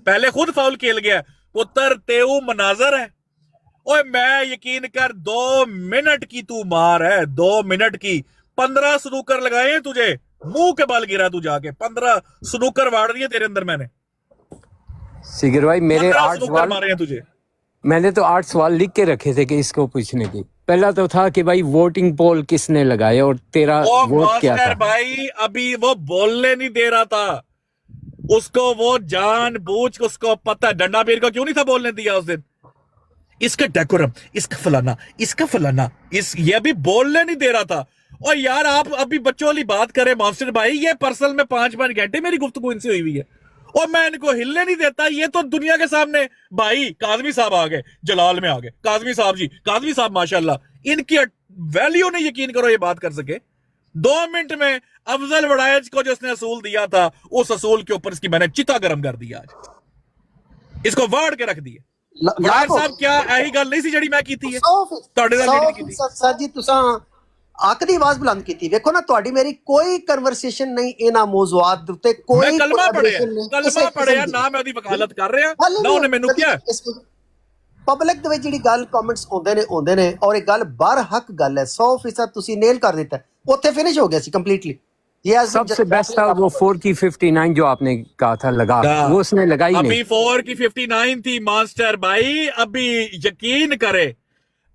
पहले खुद फाउल खेल गया पुत्र, तेऊ मनाजर है। ओए मैं यकीन कर 2 मिनट की तू मार है, 2 मिनट की 15 स्नूकर लगाए हैं तुझे, मुंह के बल गिरा तू जाके, 15 स्नूकर वाड़ दिए तेरे अंदर मैंने। सिगर भाई मेरे 8 सवाल मारे हैं तुझे। मैंने तो 8 सवाल लिख के रखे थे कि इसको पूछने की। पहला तो था कि भाई वोटिंग पोल किसने लगाया और तेरा वोट क्या था। भाई अभी वो बोलने नहीं दे रहा था उसको, वो जानबूझ, उसको पता, डंडा पीर को क्यों नहीं था बोलने दिया उस दिन। इसका डेकोरम, इसका फलाना, इसका फलाना, ये अभी बोलने नहीं दे रहा था। और यार आप अभी बच्चों वाली बात करें मास्टर भाई, ये पर्सनल में 5-5 घंटे मेरी गुफ्तगू इनसे हुई हुई है और मैं इनको हिलने नहीं देता। ये तो दुनिया के सामने भाई काजमी साहब आ गए, जलाल में आ गए काजमी साहब जी, काजमी साहब माशाल्लाह, इनकी वैल्यू नहीं यकीन करो ये बात कर सके। 2 मिनट में अफजल वड़ायज को जो उसने असूल दिया था, उस असूल के ऊपर इसकी मैंने चिता गर्म कर दिया, आज इसको वाड़ के रख दिया। वड़ायज साहब क्या यही गल नहीं सी जड़ी मैं कीती है ਤੁਹਾਡੇ ਨਾਲ ਜਿਹੜੀ ਕੀਤੀ ਸਰ ਜੀ ਤੁਸੀਂ ਅੱਖ ਦੀ ਆਵਾਜ਼ ਬੁਲੰਦ ਕੀਤੀ। ਵੇਖੋ ਨਾ ਤੁਹਾਡੀ ਮੇਰੀ ਕੋਈ ਕਨਵਰਸੇਸ਼ਨ ਨਹੀਂ ਇਹਨਾਂ ਮੌਜੂਆਤ ਦੇ ਉੱਤੇ, ਕੋਈ ਕਲਮਾ ਪੜਿਆ ਨਾ ਮੈਂ ਉਹਦੀ ਵਕਾਲਤ ਕਰ ਰਿਹਾ ਨਾ ਉਹਨੇ ਮੈਨੂੰ ਕਿਹਾ। ਪਬਲਿਕ ਦੇ ਵਿੱਚ ਜਿਹੜੀ ਗੱਲ ਕਮੈਂਟਸ ਆਉਂਦੇ ਨੇ ਔਰ ਇਹ ਗੱਲ ਬਾਹਰ ਹੱਕ ਗੱਲ ਹੈ, 100% ਤੁਸੀਂ ਨੇਲ ਕਰ ਦਿੱਤਾ, ਉੱਥੇ ਫਿਨਿਸ਼ ਹੋ ਗਿਆ ਸੀ ਕੰਪਲੀਟਲੀ। सबसे बेस्ट था वो 4 की 59 जो आपने कहा था लगा, वो उसने लगाई नहीं। अभी 4 की 59 थी मास्टर भाई, अभी यकीन करे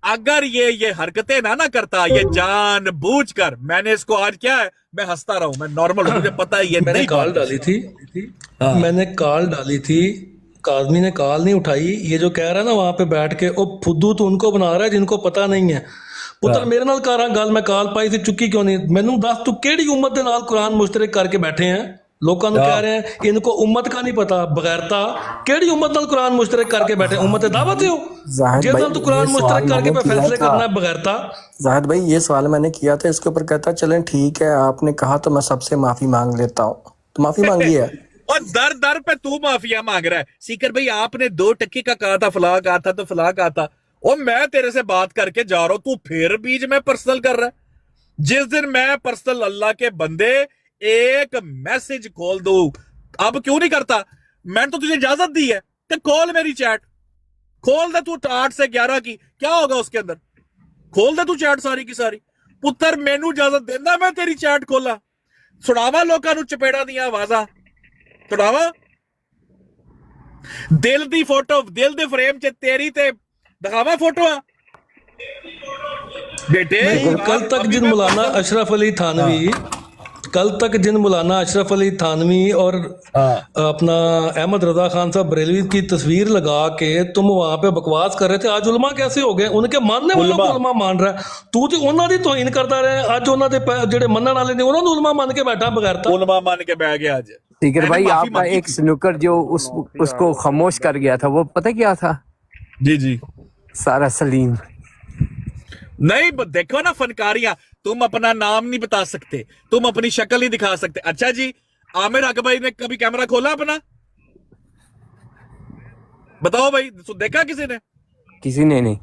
अगर ये हरकतें ना करता, ये जानबूझकर, मैंने इसको आज क्या है, मैं हंसता रहा हूं, मैं नॉर्मल हूं, मुझे पता है ये मैंने कॉल डाली थी, मैंने कॉल डाली थी, काजमी ने कॉल नहीं उठाई। ये जो कह रहा है ना वहां पे बैठ के, ओ फुद्दू तो उनको बना रहा है जिनको पता नहीं है। पुत्र मेरे नाल कर गल, मैं कॉल पाई थी, चुकी क्यों नहीं? मैनू दस तू केड़ी उम्मत दे नाल कुरान मुश्तरक करके बैठे हैं, लोगों को कह रहे हैं इनको उम्मत का नहीं पता, बगैरता केड़ी उम्मत नाल कुरान मुश्तरक करके बैठे? उम्मत दावत हो जिस नाल तू कुरान मुश्तरक करके पे फैसले करना है, बगैरता। जाहिद भाई ये सवाल मैंने किया था, इसके ऊपर कहता चलें ठीक है आपने कहा तो मैं सबसे माफी मांग लेता हूँ, तो माफी मांगी है। और दर दर पे तू माफिया मांग रहा है। सीकर भाई आपने 2 टक्के का कहा था, फला कहा था, तो फला कहा था, और मैं तेरे से बात करके जा रहा हूं, तू फिर बीच में पर्सनल कर रहा है। जिस दिन मैं पर्सनल अल्लाह के बंदे एक मैसेज खोल दूं, अब क्यों नहीं करता? मैंने तो तुझे इजाजत दी है कि खोल मेरी चैट, खोल दे तू 8 से 11 की, क्या होगा उसके अंदर, खोल दे तू चैट सारी की सारी। पुत्र मैनू इजाजत देना मैं तेरी चैट खोला, सुनावा लोकां नू चपेड़ा दियां आवाज़ां, सुनावा दिल दी फोटो, दिल दे फ्रेम च तेरी ते दिखावा फोटो बेटे। कल तक जिन मौलाना अशरफ अली थानवी, कल तक जिन मौलाना अशरफ अली थानवी और अपना अहमद रजा खान साहब बरेलवी की तस्वीर लगा के तुम वहां पे बकवास कर रहे थे, आज उलमा कैसे हो गए? उनके मानने वालों को उलमा मान रहा है, तू तो उन्हों की तौहीन करता रहे। आज उन्होंने जेडे मनन वाले ने उन्होंने उलमा मान के बैठा, बगैरता उलमा मान के बैठ गया। आज सिगर भाई आपका एक स्नूकर जो उसको खामोश कर गया था, वो पता क्या था? जी जी सारा सलीम। नहीं देखो ना फनकारियां, तुम अपना नाम नहीं बता सकते, तुम अपनी शक्ल नहीं दिखा सकते। अच्छा जी आमिर हक भाई ने कभी कैमरा खोला अपना? बताओ भाई, देखा किसी ने? किसी ने नहीं।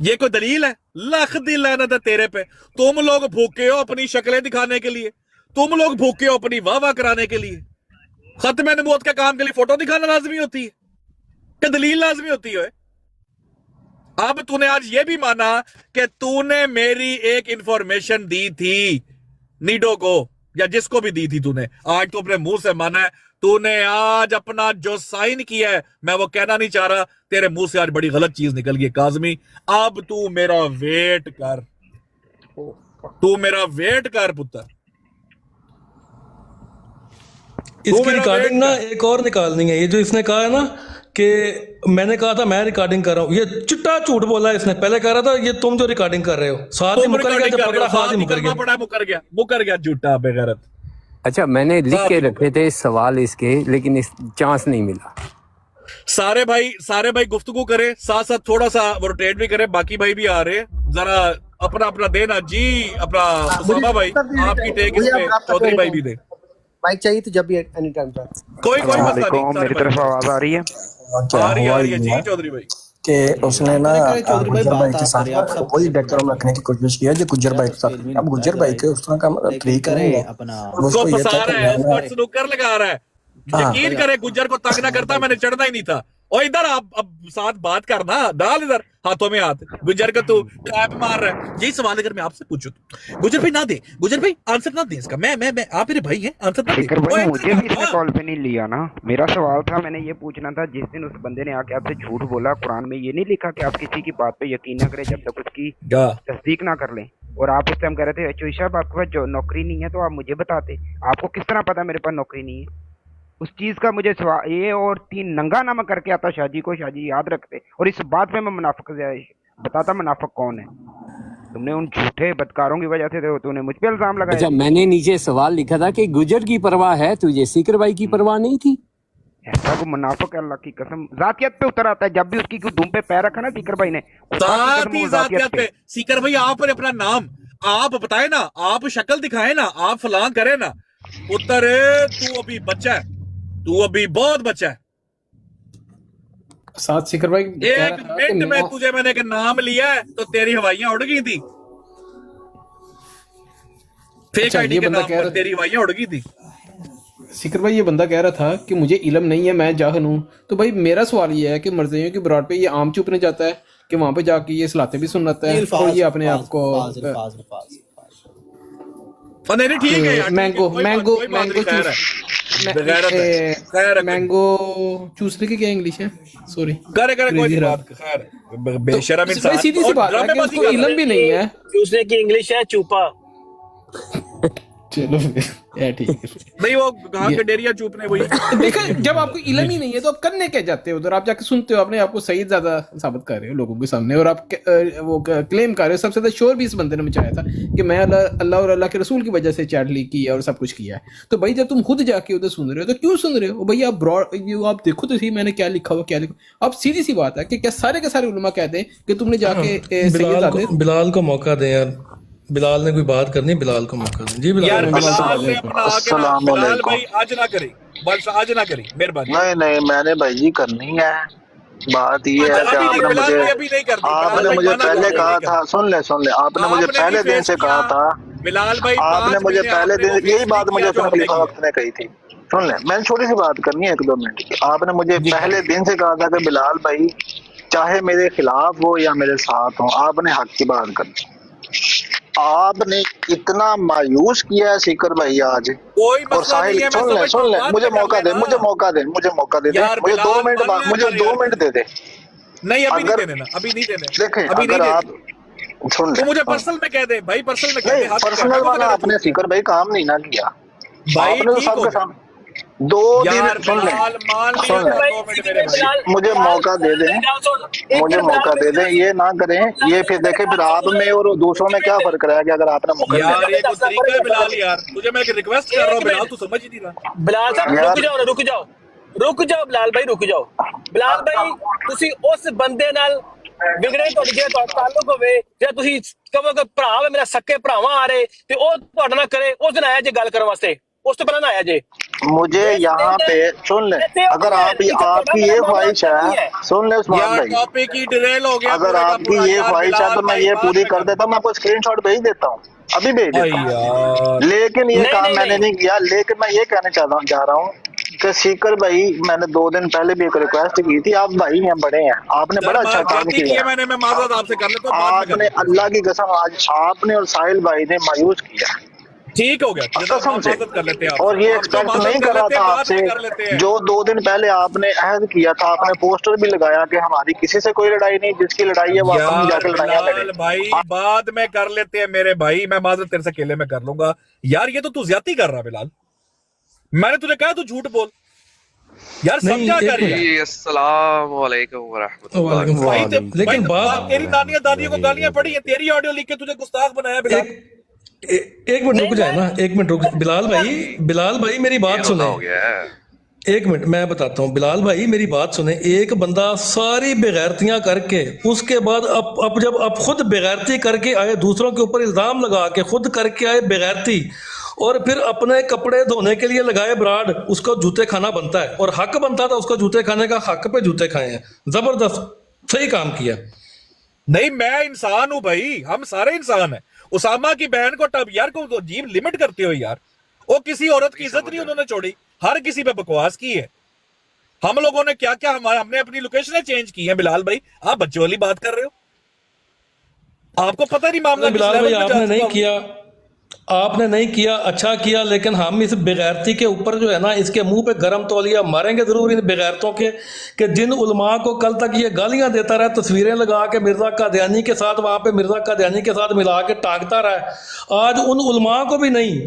ये कोई दलील है? लाख दी लानत है तेरे पे। तुम लोग भूखे हो अपनी शक्लें दिखाने के लिए, तुम लोग भूखे हो अपनी वाह वाह कराने के लिए। खत्म नबूवत के काम के लिए फोटो दिखाना लाजमी होती है कि दलील लाजमी होती है? अब तूने आज ये भी माना कि तूने मेरी एक इंफॉर्मेशन दी थी नीडो को, या जिसको भी दी थी तूने, आज तो अपने मुंह से माना है। तूने आज अपना जो साइन किया है, मैं वो कहना नहीं चाह रहा, तेरे मुंह से आज बड़ी गलत चीज निकल गई काजमी। अब तू मेरा वेट कर, तू मेरा वेट कर पुत्र। इसकी रिकॉर्डिंग ना एक और निकालनी है। ये जो इसने कहा है ना कि मैंने कहा था मैं रिकॉर्डिंग कर रहा हूँ, ये चिट्टा झूठ बोला है इसने। पहले कह रहा था ये तुम जो रिकॉर्डिंग कर रहे हो, साथ ही मुकर गया, जब पकड़ा साथ ही मुकर गया झूठा बेगैरत। अच्छा मैंने लिख के रखे थे सवाल इसके, लेकिन इस चांस नहीं मिला। सारे भाई गुफ्तगू करे, साथ साथ थोड़ा सा रोटेट भी करे, बाकी भाई भी आ रहे हैं, जरा अपना अपना देना जी। अपना उसामा भाई आपकी टेक इस पे, चौधरी भाई भी दे माइक चाहिए तो जब भी एनी टाइम पर। कोई मसला नहीं, मेरी तरफ आवाज आ रही है? आ रही है जी चौधरी भाई। कि उसने ना गुज्जर भाई के साथ वही डेकोरम रखने की कोशिश की है जो गुज्जर भाई के साथ। अब गुज्जर भाई के उस तरह का तरीका नहीं है, उसको फंसा रहा है, उसको स्नूकर लगा रहा है। यकीन करे गुज्जर को तंग ना करता मैंने चढ़ना ही नहीं था। और इधर आप अब साथ बात करना, डाल इधर हाथों में हाथ। गुज्जर को तू ट्रैप मार रहा है। यही सवाल अगर मैं आपसे पूछूं तो गुज्जर भाई ना दे, गुज्जर भाई आंसर ना दे इसका। मैं आप मेरे भाई हैं, आंसर ना दे। भाई मुझे भी इसने कॉल पे नहीं लिया ना। मेरा सवाल था, मैंने ये पूछना था, जिस दिन उस बंदे ने आके आपसे झूठ बोला, कुरान में ये नहीं लिखा कि आप किसी की बात पे यकीन ना करें जब तक उसकी तस्दीक ना कर लें? और आप उस टाइम कह रहे थे चोई साहब आपके पास जो नौकरी नहीं है तो आप मुझे बताते। आपको किस तरह पता मेरे पास नौकरी नहीं है? उस चीज का मुझे सवाल ये, और 3 नंगा नामा करके आता शाहजी को, शाहजी याद रखते। और इस बात पे मैं मुनाफिक बताता मुनाफिक कौन है। तुमने उन झूठे बदकारों की वजह से तूने मुझ पे इल्जाम लगाया। अच्छा, मैंने नीचे सवाल लिखा था कि गुजर की परवाह है तुझे, सीकर भाई की परवाह नहीं थी। ऐसा को मुनाफिक है, अल्लाह की कसम जातियत पे उतर आता है। जब भी उसकी धूम पे पैर रखा ना सीकर भाई ने, जातियत पे। सीकर भाई आप पर अपना नाम आप बताए ना, आप शक्ल दिखाए ना, आप फलां करे ना। पुत्र तू अभी बच्चा है, तू अभी बहुत बच्चा है। साथ सिकर भाई एक मिनट में तुझे मैंने एक नाम लिया है तो तेरी हवाइयां उड़ गई थी। फेक आईडी के नाम पर तेरी हवाइयां उड़ गई थी। सिकर भाई ये बंदा कह रहा था कि मुझे इल्म नहीं है, मैं जाहिल हूँ। तो भाई मेरा सवाल ये है कि मर्जियों की बरात पे ये आम चुपने जाता है कि वहां पे जाके ये सलाते भी सुनाता है और ये अपने आप को नहीं ठीक है यार, मैंगो चूसने की क्या इंग्लिश है? सॉरी करे कोई बात। खैर बेशरम इंसान, सीधी सी बात है कि उसको इल्म भी नहीं है। चूसने की इंग्लिश है चूपा। चलो ठीक है। नहीं वो कहाँ के डेरिया चूपने वही। देखो जब आपको इल्म ही नहीं है तो आप करने क्या जाते हो उधर? आप जाके सुनते हो, अपने आपको सही ज्यादा साबित कर रहे हो लोगों के सामने, और आप वो क्लेम कर रहे हो। सबसे ज्यादा शोर भी इस बंदे ने मचाया था कि मैं अल्लाह और अल्लाह के रसूल की वजह से चैट लीक की है और सब कुछ किया है। तो भाई जब तुम खुद जाके उधर सुन रहे हो तो क्यों सुन रहे हो भाई? आप देखो तो सही मैंने क्या लिखा हुआ, क्या लिखा। अब सीधी सी बात है कि क्या सारे के सारे उलमा कहते हैं कि तुमने जाके बिलाल को मौका दे यार। बिलाल ने कोई बात करनी, बिलाल को मौका दें। जी बिलाल ने अपना बिलाल भाई आज ना करी, बस आज ना करी मेहरबानी। नहीं मैंने भाई जी करनी है। बात ये है कि आपने मुझे पहले कहा था, सुन ले आपने मुझे पहले दिन से कहा था बिलाल भाई, आपने मुझे पहले दिन यही बात मुझे खलीफा वक्त ने कही थी। सुन ले, मैंने छोटी सी बात करनी है 1-2 मिनट की। आपने मुझे पहले दिन से कहा था कि बिलाल भाई चाहे मेरे खिलाफ हो या मेरे साथ हो, आपने हक की बात करनी। आपने इतना मायूस किया है सीकर भाई आज। कोई और साहिल सुन ले मुझे मौका दे, मुझे 2 मिनट बाद, मुझे 2 मिनट दे दे। नहीं अभी नहीं देने ना, अभी नहीं देने। देखें अगर आप सुन ले, मुझे पर्सनल में कह दे भाई, पर्सनल में कह दे। पर्सनल वाला आपने सीकर भाई काम नहीं ना किया भाई। आपने तो सबके सामने 2 दिन सुन ले, मुझे मौका दे दें, ये ना करें। ये फिर देखें फिर आप में और दूसरों में क्या फर्क रह गया अगर आपने मौका दिया। यार ये तो तरीका है बिलाल, यार तुझे मैं एक रिक्वेस्ट कर रहा हूं बिलाल, तू समझ ही नहीं रहा। बिलाल साहब रुक जाओ बिलाल भाई रुक जाओ। बिलाल भाई ਤੁਸੀਂ ਉਸ ਬੰਦੇ ਨਾਲ ਵਿਗੜੇ ਤੁਹਾਡੇ ਜੇ ਤਾਲੁਕ ਹੋਵੇ, ਜਾਂ ਤੁਸੀਂ ਕਹੋ ਕਿ ਭਰਾ ਵੇ ਮੇਰਾ ਸੱਕੇ ਭਰਾਵਾਂ ਆ ਰਹੇ ਤੇ ਉਹ ਤੁਹਾਡੇ ਨਾਲ ਕਰੇ, ਉਸ ਦਿਨ ਆਇਆ ਜੇ ਗੱਲ ਕਰਨ ਵਾਸਤੇ, ਉਸ ਤੋਂ ਪਹਿਲਾਂ ਨਾ ਆਇਆ ਜੇ। मुझे यहाँ पे सुन ले, अगर आपकी ये ख्वाहिश है, सुन ले उस्मान भाई, टॉपिक की डिरेल हो गया। अगर आपकी ये ख्वाहिश है तो मैं ये पूरी कर देता हूँ। मैं आपको स्क्रीनशॉट भेज देता हूँ, अभी भेज देता हूँ। लेकिन ये काम मैंने नहीं किया। लेकिन मैं ये कहना जा रहा हूँ कि सीकर भाई, मैंने 2 दिन पहले भी एक रिक्वेस्ट की थी। आप भाई हैं, बड़े हैं, आपने बड़ा अच्छा काम किया। मैं माजरत आपसे कर लेता हूं। आपने अल्लाह की कसम आज आपने और साहिल भाई ने मायूस किया। ठीक हो गया, कसम से। कर लेते हैं और ये एक्सपेक्ट नहीं कर रहा था आपसे। जो 2 दिन पहले आपने अहद किया था, आपने पोस्टर भी लगाया कि हमारी किसी से कोई लड़ाई नहीं, जिसकी लड़ाई है वो हम जाकर लड़ाइयां लड़ें। भाई बाद में कर लेते हैं मेरे भाई, मैं माजरत तेरे से अकेले में कर लूंगा। यार ये तो तू ज्यादती कर रहा बिलाल, मैंने तुझे कहा तू झूठ बोल यार, समझा कर। अस्सलाम वालेकुम वरहमतुल्लाह। लेकिन बात, तेरी नानियां दादियों को गालियां पड़ी है, तेरी ऑडियो लिख के तुझे गुस्ताख बनाया बिलाल। एक मिनट रुक जाए ना, 1 मिनट रुक। बिलाल भाई मेरी बात सुने। 1 मिनट मैं बताता हूँ। बिलाल भाई मेरी बात सुने। एक बंदा सारी बेगैरतियां करके उसके बाद अब जब आप खुद बेगैरती करके आए, दूसरों के ऊपर इल्जाम लगा के खुद करके आए बेगैरती, और फिर अपने कपड़े धोने के लिए लगाए ब्राड, उसको जूते खाना बनता है। और हक बनता था उसको जूते खाने का, हक पे जूते खाए हैं। जबरदस्त, सही काम किया। नहीं मैं इंसान हूं भाई, हम सारे इंसान हैं। उसामा की बहन को टब यार को अजीब लिमिट करते हो यार। वो किसी औरत की इज्जत नहीं उन्होंने छोड़ी, हर किसी पे बकवास की है। हम लोगों ने क्या क्या हमने अपनी लोकेशनें चेंज की हैं। बिलाल भाई आप बच्चों वाली बात कर रहे हो, आपको पता नहीं मामला किस बिलाल लेवल भाई पे जा आपने चुका नहीं है। किया, आपने नहीं किया, अच्छा किया, लेकिन हम इस बेगैरती के ऊपर जो है ना, इसके मुंह पे गरम तौलिया मारेंगे जरूर इन बेगैरतों के, कि जिन उलमा को कल तक ये गालियां देता रहा, तस्वीरें लगा के मिर्जा कादियानी के साथ वहां पे मिर्जा कादियानी के साथ मिला के टांगता रहा है, आज उन उलमा को भी नहीं,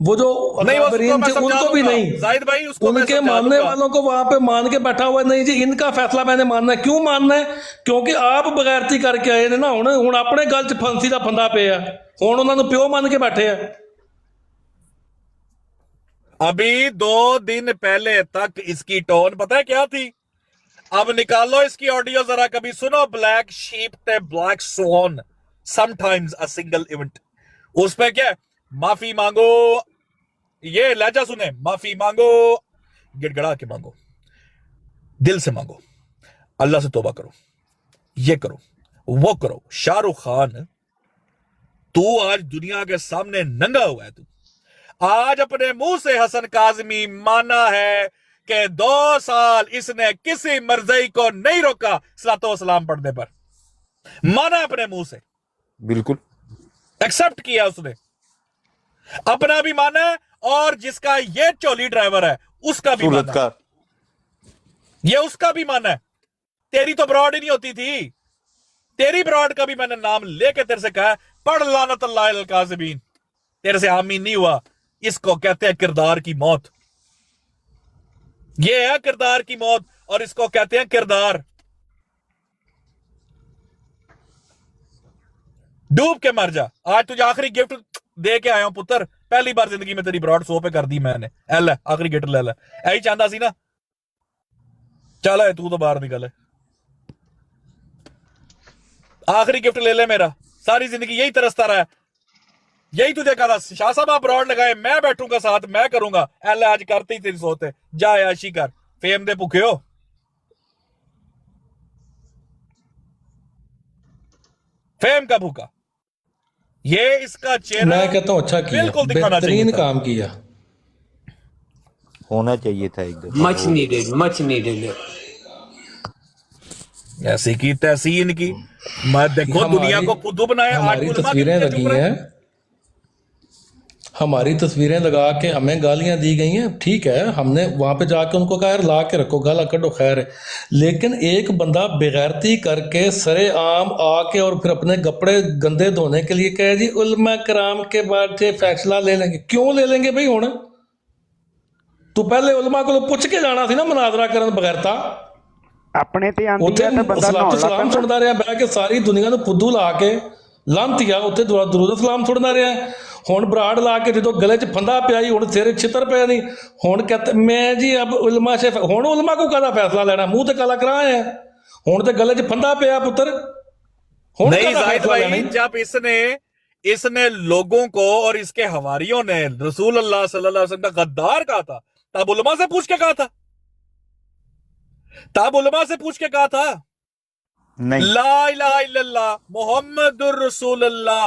वो जो नहीं, उसको अकाबरीन मैं थे समझा उनको भी दूंगा। नहीं, जाहिद भाई उसको मैं उनके समझा मानने दूंगा। वालों को वहां पे मान के बैठा हुआ है, नहीं जी इनका फैसला मैंने मानना है। क्यों मानना है? क्योंकि आप बगैरती करके आए ने ना, हुण अपने गल च फांसी दा फंदा पिया, हुण उन्हां नूं प्यो मान के बैठे आ। अभी 2 दिन पहले तक इसकी टोन पता है क्या थी? अब निकालो इसकी ऑडियो जरा, कभी सुनो। ब्लैक शीप ते black sworn, sometimes a single event. उस पे क्या है? माफी मांगो, ये लहजा सुने, माफी मांगो, गिड़गड़ा के मांगो, दिल से मांगो, अल्लाह से तौबा करो, ये करो, वो करो। शाहरुख खान तू आज दुनिया के सामने नंगा हुआ है। तू आज अपने मुंह से हसन काजमी माना है कि 2 साल इसने किसी मर्जी को नहीं रोका सलातो सलाम पढ़ने पर, माना अपने मुंह से, बिल्कुल एक्सेप्ट किया उसने, अपना भी माना है और जिसका ये चोली ड्राइवर है उसका भी माना है। ये उसका भी माना है। तेरी तो ब्रॉड ही नहीं होती थी, तेरी ब्रॉड का भी मैंने नाम लेके तेरे से कहा पढ़ लानतुल्लाह अल काज़िबीन, तेरे से आमीन नहीं हुआ। इसको कहते हैं किरदार की मौत, ये है किरदार की मौत और इसको कहते हैं किरदार। डूब के मर जा। आज तुझे आखिरी गिफ्ट दे के आया हूं पुत्र, पहली बार जिंदगी में तेरी ब्रॉड 100 पे कर दी मैंने। एल है आखिरी गिफ्ट, ले ले, यही चाहता सी ना। चल है तू तो बाहर निकल, आखिरी गिफ्ट ले ले मेरा। सारी जिंदगी यही तरसता रहा है, यही तुझे कहा था शाह साहब आप ब्रॉड लगाए, मैं बैठूंगा साथ, मैं करूंगा। एल आज करते ही तेरी सोते, जा याशी कर, फेम दे भूखे हो। फेम का भूखा, ये इसका चेहरा मैं कहता हूँ अच्छा किया, बिल्कुल दिखाना चाहिए बेहतरीन था। काम किया, होना चाहिए था एकदम। Much needed. ऐसी की तैसी इनकी, मैं देखो दुनिया को फुद्दू बनाया। हमारी तस्वीरें लगी हैं, हमारी तस्वीरें लगा के हमें गालियां दी गई हैं, ठीक है, हमने वहां पे जाके उनको कहा यार ला के रखो, गाला कड्डो, खैर है। लेकिन एक बंदा बेगैरती करके सरे आम आके और फिर अपने कपड़े गंदे धोने के लिए कहे जी उलमा कराम के बाद से फैसला ले लेंगे। क्यों ले लेंगे भाई? हुण तू पहले उलमा को पुछ के जाना सी ना मुनाजरा करन बगैरता। अपने ते आंदी ਉੱਥੇ है तो बंदा नहाउण सलाम लग ਸੁਣਦਾ ਰਿਹਾ ਬਹਿ ਕੇ, ਸਾਰੀ ਦੁਨੀਆ ਨੂੰ ਫੁੱਦੂ ਲਾ ਕੇ ਲਾਂਤੀਆ ਉੱਥੇ ਦਰੂਦ ਸਲਾਮ ਸੁਣਦਾ ਰਿਹਾ। ਹੁਣ ਬਰਾੜ ਲਾ ਕੇ ਜਦੋਂ ਗਲੇ 'ਚ ਫੰਦਾ ਪਿਆ ਹੀ, ਹੁਣ ਸਿਰ ਛਿੱਤਰ ਪਿਆ ਨਹੀਂ, ਹੁਣ कहते मैं जी अब उलमा से, ਹੁਣ उलमा को काला फैसला लेना, मुंह ਤੇ काला कराए है, ਹੁਣ ਤੇ गले 'ਚ फंदा पिया पुत्र। नहीं जाहिद भाई, जब इसने लोगों को और इसके हवारियों ने रसूल अल्लाह सल्लल्लाहु अलैहि वसल्लम का गद्दार कहा था, तब उलमा से पूछ के कहा था, तब उलमा से पूछ के कहा था नहीं, ला इलाहा इल्लल्लाह मुहम्मदुर रसूलुल्लाह